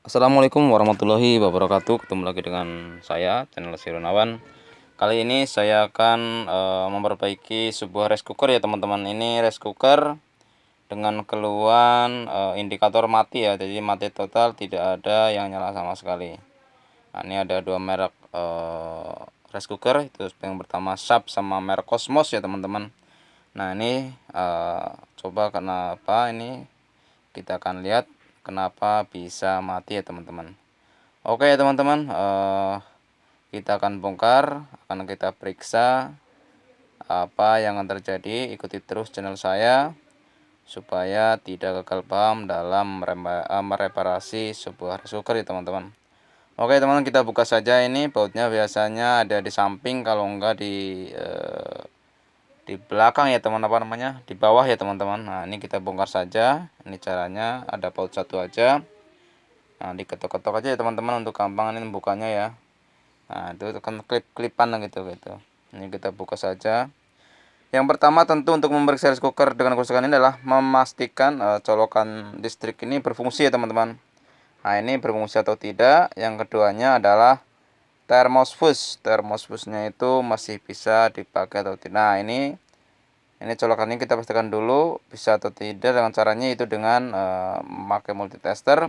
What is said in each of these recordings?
Assalamualaikum warahmatullahi wabarakatuh. Ketemu lagi dengan saya, channel Sironawan. Kali ini saya akan memperbaiki sebuah rice cooker ya teman-teman. Ini rice cooker dengan keluhan indikator mati ya. Jadi mati total, tidak ada yang nyala sama sekali. Nah, ini ada dua merek rice cooker. Itu yang pertama Sharp sama merek Cosmos ya teman-teman. Nah ini coba kenapa ini kita akan lihat kenapa bisa mati ya teman-teman. Oke ya teman-teman, kita akan bongkar, akan kita periksa apa yang akan terjadi. Ikuti terus channel saya supaya tidak gagal paham dalam mereparasi sebuah rice cooker ya teman-teman. Oke teman-teman, kita buka saja. Ini bautnya biasanya ada di samping, kalau enggak di belakang ya teman, apa namanya, di bawah ya teman-teman. Nah ini kita bongkar saja. Ini caranya, ada baut satu aja. Nah diketok-ketok aja ya teman-teman untuk gampang ini bukanya ya. Nah itu kan klip-klipan gitu. Ini kita buka saja. Yang pertama tentu untuk memeriksa rice cooker dengan kerusakan ini adalah memastikan colokan listrik ini berfungsi ya teman-teman. Nah ini berfungsi atau tidak. Yang keduanya adalah termosfus. Termosfusnya itu masih bisa dipakai atau tidak. Nah ini colokan ini kita pastikan dulu bisa atau tidak. Dengan caranya itu dengan memakai multitester.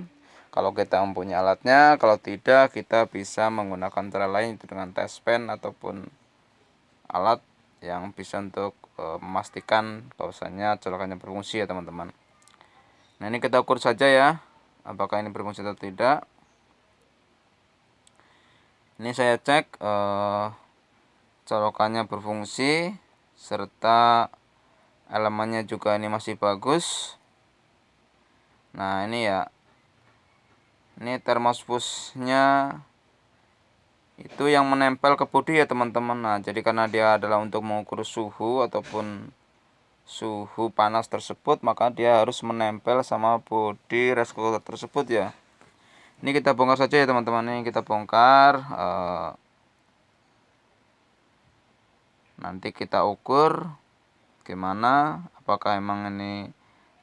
Kalau kita mempunyai alatnya, kalau tidak kita bisa menggunakan cara lain, itu dengan test pen ataupun alat yang bisa untuk memastikan bahwasanya colokannya berfungsi ya teman-teman. Nah ini kita ukur saja ya, apakah ini berfungsi atau tidak. Ini saya cek colokannya berfungsi serta elemennya juga ini masih bagus. Nah ini ya, ini termosfusnya itu yang menempel ke bodi ya teman-teman. Nah jadi karena dia adalah untuk mengukur suhu ataupun suhu panas tersebut, maka dia harus menempel sama bodi rice cooker tersebut ya. Ini kita bongkar saja ya teman-teman. Ini kita bongkar, nanti kita ukur gimana, apakah emang ini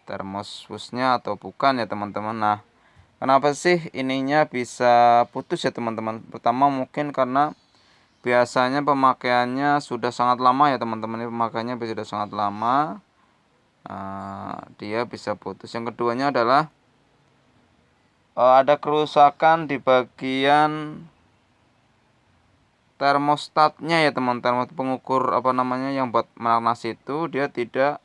termosfusnya atau bukan ya teman-teman. Nah kenapa sih ininya bisa putus ya teman-teman? Pertama mungkin karena biasanya pemakaiannya sudah sangat lama ya teman-teman. Ini pemakaiannya sudah sangat lama, dia bisa putus. Yang keduanya adalah ada kerusakan di bagian termostatnya ya teman. Termostat pengukur apa namanya yang buat menarik nasi itu, dia tidak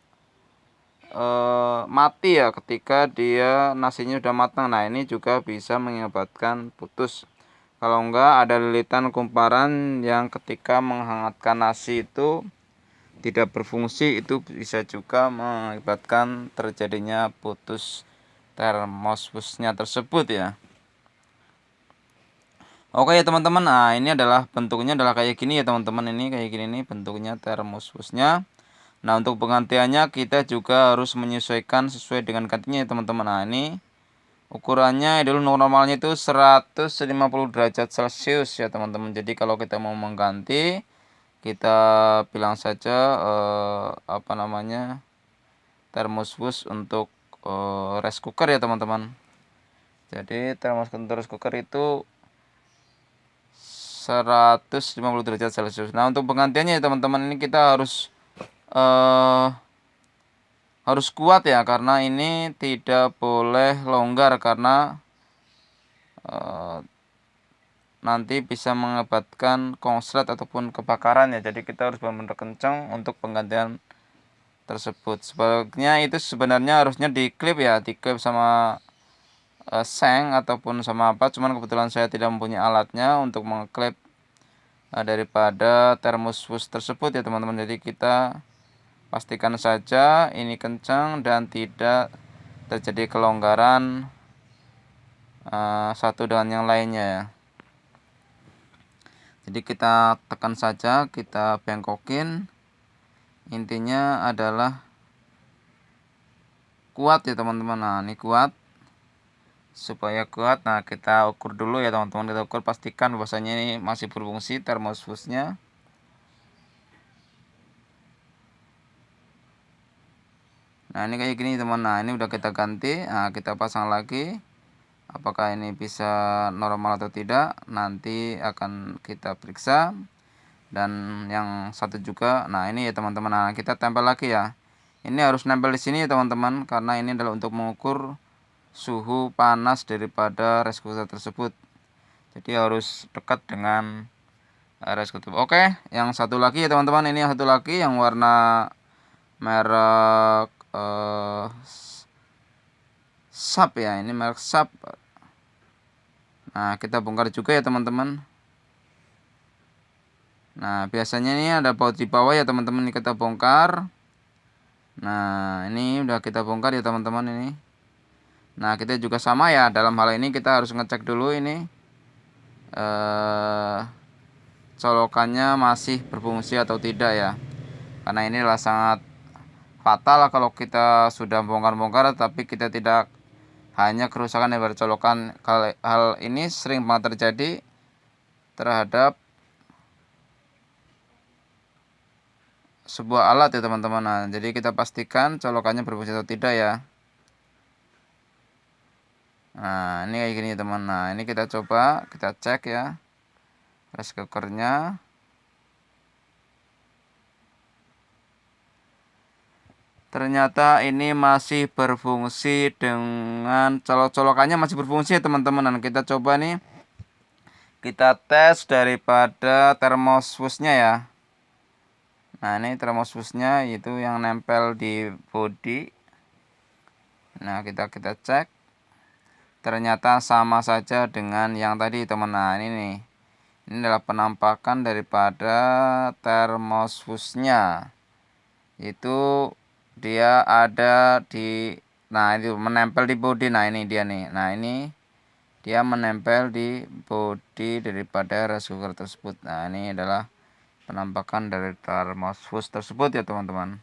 mati ya ketika dia nasinya sudah matang. Nah ini juga bisa mengakibatkan putus. Kalau enggak ada lilitan kumparan yang ketika menghangatkan nasi itu tidak berfungsi, itu bisa juga mengakibatkan terjadinya putus termosfusnya tersebut ya. Oke ya teman-teman, nah ini adalah bentuknya adalah kayak gini ya teman-teman. Ini kayak gini nih bentuknya termosfusnya. Nah untuk penggantiannya kita juga harus menyesuaikan sesuai dengan gantinya ya teman-teman. Nah ini ukurannya dulu normalnya itu 150 derajat Celcius ya teman-teman. Jadi kalau kita mau mengganti, kita bilang saja apa namanya, termosfus untuk rice cooker ya teman-teman. Jadi termosfus rice cooker itu 150 derajat Celcius. Nah untuk penggantiannya ya teman-teman, ini kita harus kuat ya, karena ini tidak boleh longgar karena nanti bisa mengakibatkan konslet ataupun kebakaran ya. Jadi kita harus benar-benar kencang untuk penggantian tersebut. Sebaliknya itu sebenarnya harusnya diklip ya, diklip sama seng ataupun sama apa. Cuman kebetulan saya tidak mempunyai alatnya untuk mengklip daripada termosfus tersebut ya teman-teman. Jadi kita pastikan saja ini kencang dan tidak terjadi kelonggaran satu dengan yang lainnya ya. Jadi kita tekan saja, kita bengkokin. Intinya adalah kuat ya teman-teman. Nah ini kuat, supaya kuat. Nah kita ukur dulu ya teman-teman. Kita ukur, pastikan bahwasanya ini masih berfungsi termosfusnya. Nah ini kayak gini teman. Nah ini udah kita ganti. Nah kita pasang lagi. apakah ini bisa normal atau tidak, nanti akan kita periksa. Dan yang satu juga, nah ini ya teman-teman, nah kita tempel lagi ya. Ini harus nempel di sini ya teman-teman, karena ini adalah untuk mengukur suhu panas daripada rice cooker tersebut. Jadi harus dekat dengan rice cooker. Oke, yang satu lagi ya teman-teman, ini yang satu lagi yang warna merek Sharp ya, ini merek Sharp. Nah, kita bongkar juga ya teman-teman. Nah, biasanya ini ada baut di bawah ya teman-teman, ini kita bongkar. Nah, ini udah kita bongkar ya teman-teman ini. Nah, kita juga sama ya, dalam hal ini kita harus ngecek dulu ini colokannya masih berfungsi atau tidak ya. Karena ini adalah sangat fatal kalau kita sudah bongkar-bongkar tapi kita tidak hanya kerusakan daripada colokan. Hal ini sering banget terjadi terhadap sebuah alat ya teman-teman. Nah, jadi kita pastikan colokannya berfungsi atau tidak ya. Nah, ini kayak gini ya teman. Nah, ini kita coba, kita cek ya rice cookernya. Ternyata ini masih berfungsi dengan colokannya masih berfungsi ya teman-teman. Dan kita coba nih, kita tes daripada termosfusnya ya. Nah, ini termosfusnya itu yang nempel di bodi. Nah, kita cek. Ternyata sama saja dengan yang tadi teman. Nah, ini nih. Ini adalah penampakan daripada termosfusnya. Itu dia ada di, nah itu menempel di bodi. Nah, ini dia nih. Nah, ini dia menempel di bodi daripada rice cooker tersebut. Nah, ini adalah penampakan dari termosfus tersebut ya teman-teman.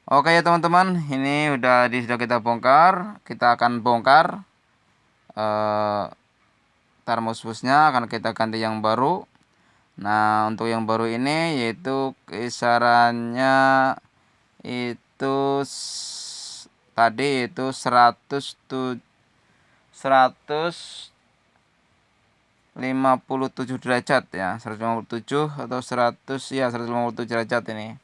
Oke ya teman-teman, ini sudah kita bongkar. Kita akan bongkar termosfusnya, akan kita ganti yang baru. Nah, untuk yang baru ini yaitu kisarannya itu tadi itu 157 derajat ya, 157 atau 100 ya, 157 derajat ini.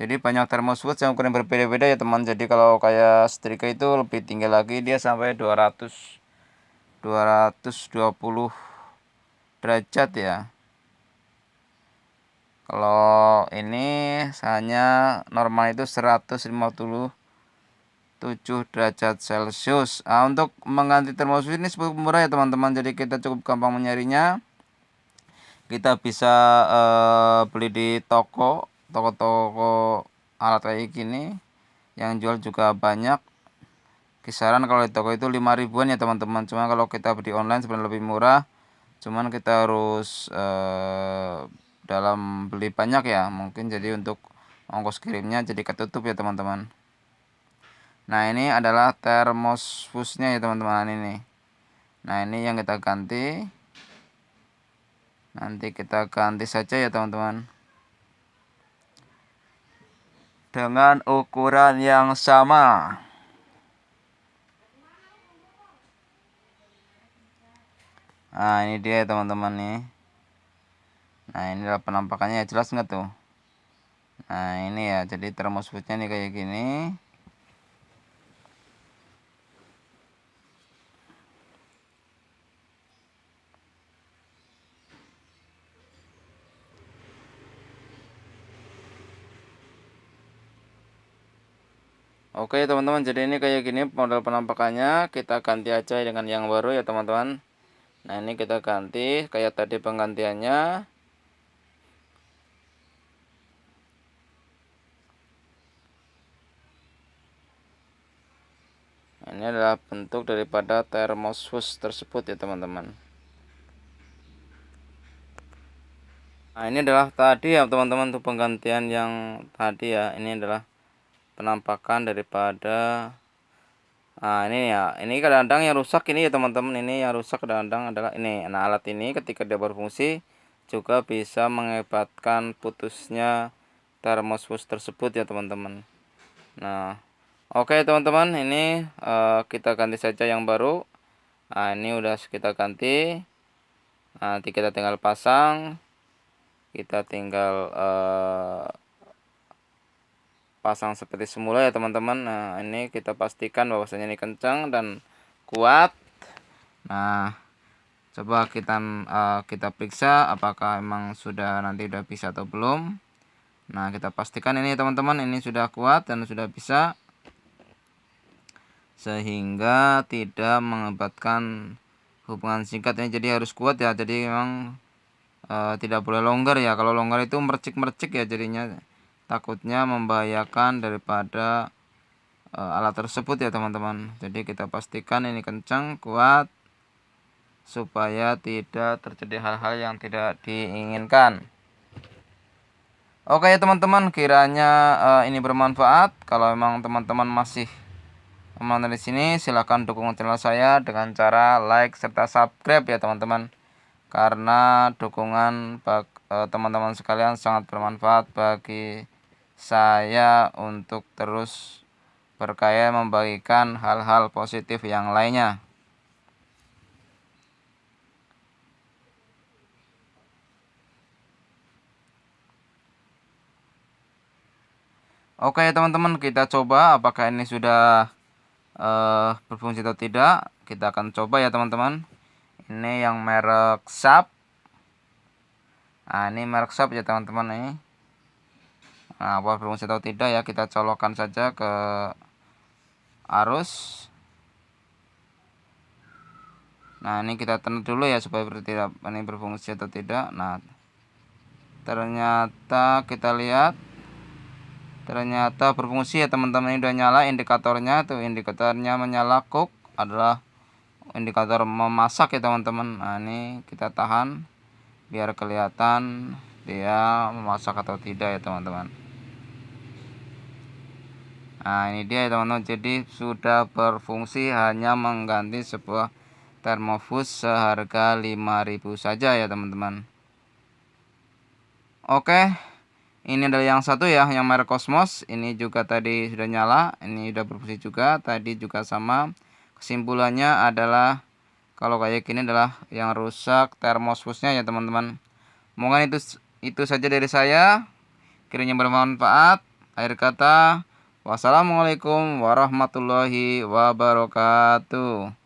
Jadi banyak termosfus yang ukuran berbeda-beda ya teman. Jadi kalau kayak setrika itu lebih tinggi lagi, dia sampai 220 derajat ya. Kalau ini hanya normal itu 157 derajat Celcius. Nah, untuk mengganti termosfus ini cukup murah ya teman-teman. Jadi kita cukup gampang mencarinya. Kita bisa beli di toko alat kayak gini. Yang jual juga banyak. Kisaran kalau di toko itu 5 ribuan ya teman-teman. Cuma kalau kita beli online sebenarnya lebih murah. Cuman kita harus dalam beli banyak ya, mungkin jadi untuk ongkos kirimnya jadi ketutup ya teman-teman. Nah, ini adalah termosfusnya ya teman-teman ini. Nah, ini yang kita ganti. Nanti kita ganti saja ya teman-teman, dengan ukuran yang sama. Nah, ini dia teman-teman nih. Nah, ini adalah penampakannya, jelas nggak tuh? Nah, ini ya, jadi termosfusnya nih kayak gini. Oke teman-teman, jadi ini kayak gini model penampakannya. Kita ganti aja dengan yang baru ya teman-teman. Nah, ini kita ganti kayak tadi penggantiannya. Nah, ini adalah bentuk daripada termosfus tersebut ya teman-teman. Nah, ini adalah tadi ya teman-teman, untuk penggantian yang tadi ya. Ini adalah penampakan daripada, nah ini ya, ini kadang-kadang yang rusak ini ya teman-teman. Ini yang rusak kadang-kadang adalah ini. Nah, alat ini ketika dia berfungsi juga bisa mengakibatkan putusnya termosfus tersebut ya teman-teman. Nah, Oke teman-teman, ini kita ganti saja yang baru. Nah, ini udah kita ganti. Nanti kita tinggal pasang. Kita tinggal pasang seperti semula ya teman-teman. Nah, ini kita pastikan bahwasanya ini kencang dan kuat. Nah, coba kita periksa apakah emang nanti udah bisa atau belum. Nah, kita pastikan ini teman-teman, ini sudah kuat dan sudah bisa, sehingga tidak mengakibatkan hubungan singkat ini. Jadi harus kuat ya, jadi memang tidak boleh longgar ya. Kalau longgar itu mercik-mercik ya, jadinya takutnya membahayakan daripada alat tersebut ya teman-teman. Jadi kita pastikan ini kencang, kuat, supaya tidak terjadi hal-hal yang tidak diinginkan. Oke ya teman-teman, kiranya ini bermanfaat. Kalau memang teman-teman masih aman dari sini, silahkan dukung channel saya dengan cara like serta subscribe ya teman-teman. Karena dukungan teman-teman sekalian sangat bermanfaat bagi saya untuk terus berkarya membagikan hal-hal positif yang lainnya. Oke teman-teman, kita coba apakah ini sudah berfungsi atau tidak. Kita akan coba ya teman-teman. Ini yang merek Sharp. Nah, ini merek Sharp ya teman-teman ini. Nah, apa berfungsi atau tidak ya, kita colokkan saja ke arus. Nah, ini kita tanda dulu ya supaya tidak ini berfungsi atau tidak. Nah, ternyata kita lihat ternyata berfungsi ya teman-teman. Ini udah nyala indikatornya tuh, indikatornya menyala, cook adalah indikator memasak ya teman-teman. Nah, ini kita tahan biar kelihatan dia memasak atau tidak ya teman-teman. Nah, ini dia ya teman-teman. Jadi sudah berfungsi, hanya mengganti sebuah termofus seharga 5.000 saja ya teman-teman. Oke, ini adalah yang satu ya, yang merek Cosmos. Ini juga tadi sudah nyala, ini sudah berfungsi juga, tadi juga sama. Kesimpulannya adalah kalau kayak gini adalah yang rusak termofusnya ya teman-teman. Mungkin itu saja dari saya. Kiranya bermanfaat. Akhir kata, wassalamualaikum warahmatullahi wabarakatuh.